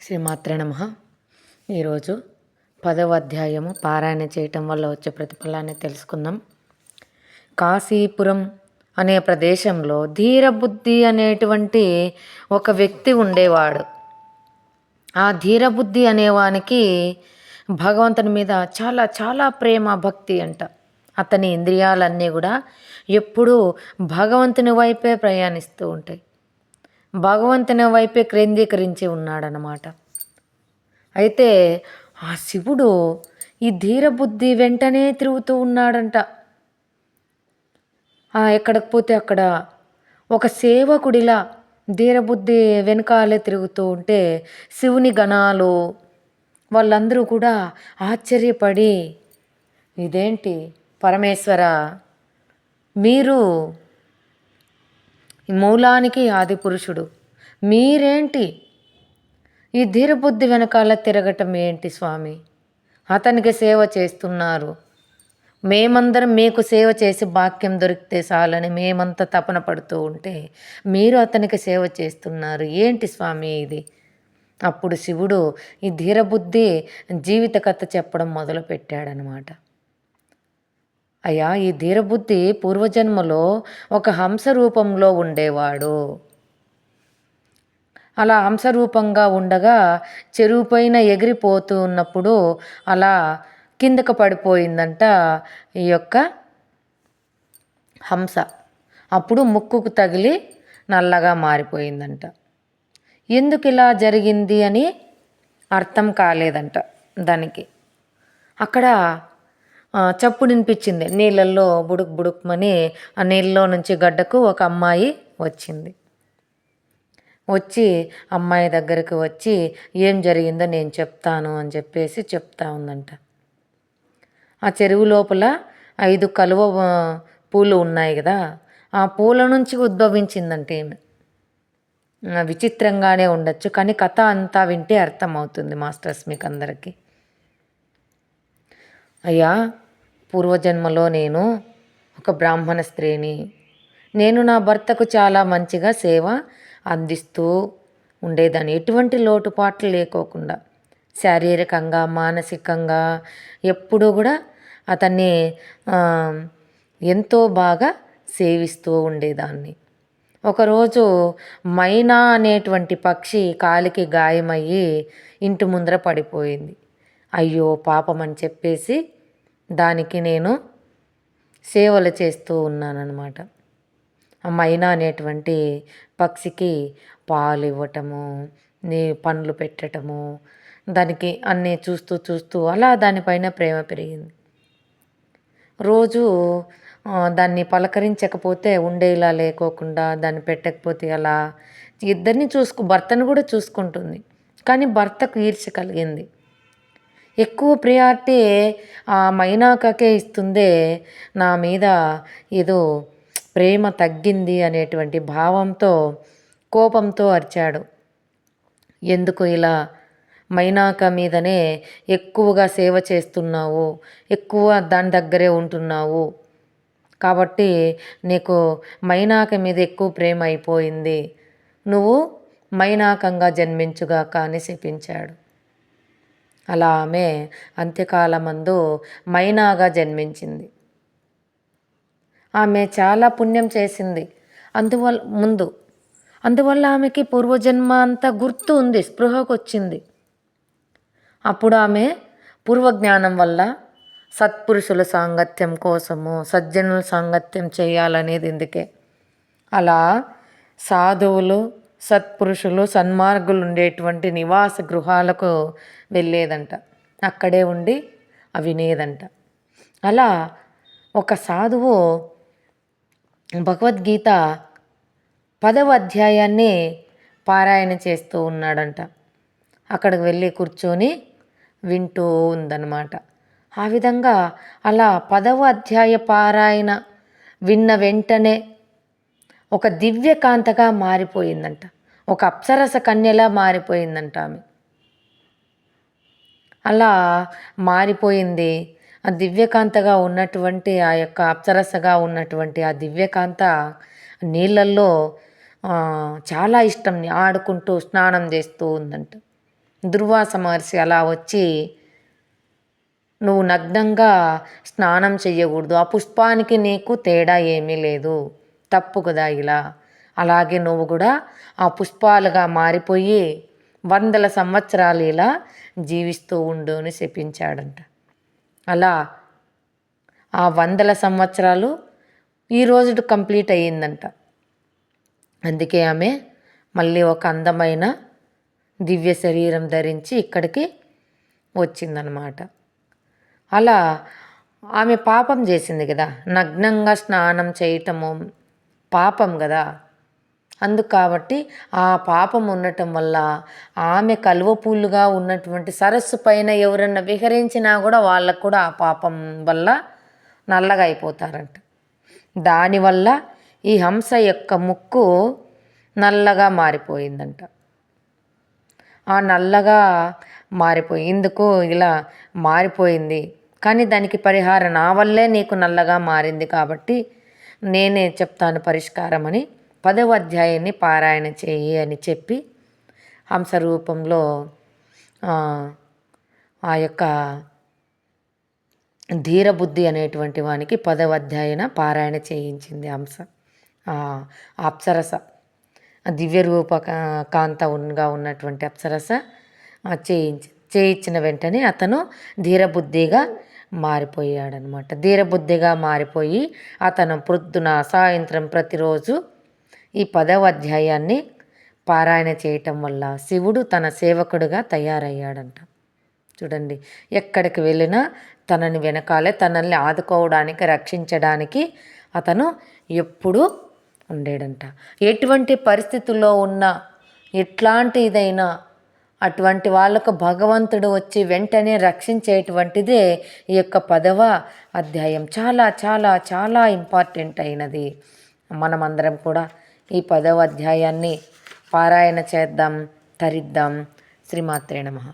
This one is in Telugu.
శ్రీమాత్రే నమః. ఈరోజు 10వ అధ్యాయము పారాయణ చేయటం వల్ల వచ్చే ప్రతిఫలాన్ని తెలుసుకుందాం. కాశీపురం అనే ప్రదేశంలో ధీరబుద్ధి అనేటువంటి ఒక వ్యక్తి ఉండేవాడు. ఆ ధీరబుద్ధి అనేవానికి భగవంతుని మీద చాలా చాలా ప్రేమ భక్తి అంట. అతని ఇంద్రియాలన్నీ కూడా ఎప్పుడూ భగవంతుని వైపే ప్రయాణిస్తూ ఉంటాయి. భగవంతుని వైపే కేంద్రీకరించి ఉన్నాడనమాట. అయితే ఆ శివుడు ఈ ధీరబుద్ధి వెంటనే తిరుగుతూ ఉన్నాడంట. ఎక్కడికి పోతే అక్కడ ఒక సేవకుడిలా ధీరబుద్ధి వెనకాలే తిరుగుతూ ఉంటే శివుని గణాలు వాళ్ళందరూ కూడా ఆశ్చర్యపడి, ఇదేంటి పరమేశ్వర, మీరు మూలానికి ఆది పురుషుడు, మీరేంటి ఈ ధీరబుద్ధి వెనకాల తిరగటం ఏంటి స్వామి? అతనికి సేవ చేస్తున్నారు, మేమందరం మీకు సేవ చేసి భాగ్యం దొరికితే చాలని మేమంతా తపన పడుతూ ఉంటే మీరు అతనికి సేవ చేస్తున్నారు, ఏంటి స్వామి ఇది? అప్పుడు శివుడు ఈ ధీరబుద్ధి జీవిత కథ చెప్పడం మొదలుపెట్టాడనమాట. అయ్యా, ఈ ధీరబుద్ధి పూర్వజన్మలో ఒక హంస రూపంలో ఉండేవాడు. అలా హంసరూపంగా ఉండగా చెరువు పైన ఎగిరిపోతూ ఉన్నప్పుడు అలా కిందకు పడిపోయిందంట ఈ యొక్క హంస. అప్పుడు ముక్కుకు తగిలి నల్లగా మారిపోయిందంట. ఎందుకు ఇలా జరిగింది అని అర్థం కాలేదంట దానికి. అక్కడ చప్పుడు వినిపించింది, నీళ్ళల్లో బుడుక్ బుడుక్మని ఆ నీళ్ళలో నుంచి గడ్డకు ఒక అమ్మాయి వచ్చింది. వచ్చి అమ్మాయి దగ్గరికి వచ్చి ఏం జరిగిందో నేను చెప్తాను అని చెప్పేసి చెప్తా ఉందంట. ఆ చెరువు లోపల 5 కలువ పూలు ఉన్నాయి కదా, ఆ పూల నుంచి ఉద్భవించిందంటే ఏమి. విచిత్రంగానే ఉండొచ్చు, కానీ కథ అంతా వింటే అర్థమవుతుంది మాస్టర్స్ మీకు అందరికీ. అయ్యా, పూర్వజన్మలో నేను ఒక బ్రాహ్మణ స్త్రీని. నేను నా భర్తకు చాలా మంచిగా సేవ అందిస్తూ ఉండేదాన్ని, ఎటువంటి లోటుపాట్లు లేకోకుండా. శారీరకంగా మానసికంగా ఎప్పుడూ కూడా అతన్ని ఎంతో బాగా సేవిస్తూ ఉండేదాన్ని. ఒకరోజు మైనా అనేటువంటి పక్షి కాలికి గాయమయ్యి ఇంటి ముందర పడిపోయింది. అయ్యో పాపం అని చెప్పేసి దానికి నేను సేవలు చేస్తూ ఉన్నానన్నమాట. ఆ మైనా అనేటువంటి పక్షికి పాలు ఇవ్వటము, పండ్లు పెట్టటము, దానికి అన్నీ చూస్తూ చూస్తూ అలా దానిపైన ప్రేమ పెరిగింది. రోజు దాన్ని పలకరించకపోతే ఉండేలా లేకోకుండా, దాన్ని పెట్టకపోతే అలా ఇద్దరిని భర్తను కూడా చూసుకుంటుంది. కానీ భర్తకు ఈర్ష్య కలిగింది. ఎక్కువ ప్రియారిటీ ఆ మైనాకకే ఇస్తుందే, నా మీద ఏదో ప్రేమ తగ్గింది అనేటువంటి భావంతో కోపంతో అరిచాడు. ఎందుకు ఇలా మైనాక మీదనే ఎక్కువగా సేవ చేస్తున్నావు, ఎక్కువ దాని దగ్గరే ఉంటున్నావు, కాబట్టి నీకు మైనాక మీద ఎక్కువ ప్రేమ అయిపోయింది, నువ్వు మైనాకంగా జన్మించుగాక అని శపించాడు. అలా ఆమె అంత్యకాలమందు మైనాగా జన్మించింది. ఆమె చాలా పుణ్యం చేసింది అందువల్ల ఆమెకి పూర్వజన్మ అంతా గుర్తు ఉంది, స్పృహకు వచ్చింది. అప్పుడు ఆమె పూర్వజ్ఞానం వల్ల సత్పురుషుల సాంగత్యం కోసము, సజ్జనుల సాంగత్యం చేయాలనేది ఎందుకే అలా సాధువులు, సత్పురుషులు, సన్మార్గులు ఉండేటువంటి నివాస గృహాలకు వెళ్ళేదంట. అక్కడే ఉండి వినేదంట. అలా ఒక సాధువు భగవద్గీత 10వ అధ్యాయాన్ని పారాయణ చేస్తూ ఉన్నాడంట. అక్కడికి వెళ్ళి కూర్చొని వింటూ ఉందన్నమాట. ఆ విధంగా అలా 10వ అధ్యాయ పారాయణ విన్న వెంటనే ఒక దివ్యకాంతగా మారిపోయిందంట, ఒక అప్సరస కన్యలా మారిపోయిందంట ఆమె. అలా మారిపోయింది. ఆ దివ్యకాంతగా ఉన్నటువంటి ఆ యొక్క అప్సరసగా ఉన్నటువంటి ఆ దివ్యకాంత నీళ్ళల్లో చాలా ఇష్టం, ఆడుకుంటూ స్నానం చేస్తూ ఉందంట. దుర్వాస మహర్షి అలా వచ్చి నువ్వు నగ్నంగా స్నానం చెయ్యకూడదు, ఆ పుష్పానికి నీకు తేడా ఏమీ లేదు, తప్పు కదా ఇలా, అలాగే నువ్వు కూడా ఆ పుష్పాలుగా మారిపోయి 100 సంవత్సరాలు ఇలా జీవిస్తూ ఉండు అని శపించాడంట. అలా ఆ 100 సంవత్సరాలు ఈ రోజు కంప్లీట్ అయ్యిందంట. అందుకే ఆమె మళ్ళీ ఒక అందమైన దివ్య శరీరం ధరించి ఇక్కడికి వచ్చిందనమాట. అలా ఆమె పాపం చేసింది కదా, నగ్నంగా స్నానం చేయటము పాపం కదా. కాబట్టి ఆ పాపం ఉండటం వల్ల ఆమె కలువపూలుగా ఉన్నటువంటి సరస్సు పైన ఎవరన్నా విహరించినా కూడా వాళ్ళకు కూడా ఆ పాపం వల్ల నల్లగా అయిపోతారంట. దానివల్ల ఈ హంస యొక్క ముక్కు నల్లగా మారిపోయిందంట. ఆ నల్లగా మారిపోయి ఎందుకు ఇలా మారిపోయింది, కానీ దానికి పరిహారం నా వల్లే నీకు నల్లగా మారింది కాబట్టి నేనే చెప్తాను పరిష్కారం అని 10వ అధ్యాయాన్ని పారాయణ చేయి అని చెప్పి హంస రూపంలో ఆ యొక్క ధీరబుద్ధి అనేటువంటి వానికి 10వ అధ్యాయన పారాయణ చేయించింది హంస. అప్సరస దివ్య రూప కాంతగా ఉన్నటువంటి అప్సరస చేయించిన వెంటనే అతను ధీరబుద్ధిగా మారిపోయాడనమాట. ధీరబుద్ధిగా మారిపోయి అతను పొద్దున సాయంత్రం ప్రతిరోజు ఈ 10వ అధ్యాయాన్ని పారాయణ చేయటం వల్ల శివుడు తన సేవకుడిగా తయారయ్యాడంట. చూడండి, ఎక్కడికి వెళ్ళినా తనని వెనకాలే తనల్ని ఆదుకోవడానికి రక్షించడానికి అతను ఎప్పుడూ ఉండేడంట. ఎటువంటి పరిస్థితుల్లో ఉన్నా ఎట్లాంటి ఇదైనా అటువంటి వాళ్ళకు భగవంతుడు వచ్చి వెంటనే రక్షించేటువంటిదే ఈ యొక్క 10వ అధ్యాయం. చాలా చాలా చాలా ఇంపార్టెంట్ అయినది. మనమందరం కూడా ఈ 10వ అధ్యాయాన్ని పారాయణ చేద్దాం, తరిద్దాం. శ్రీమాత్రే నమః.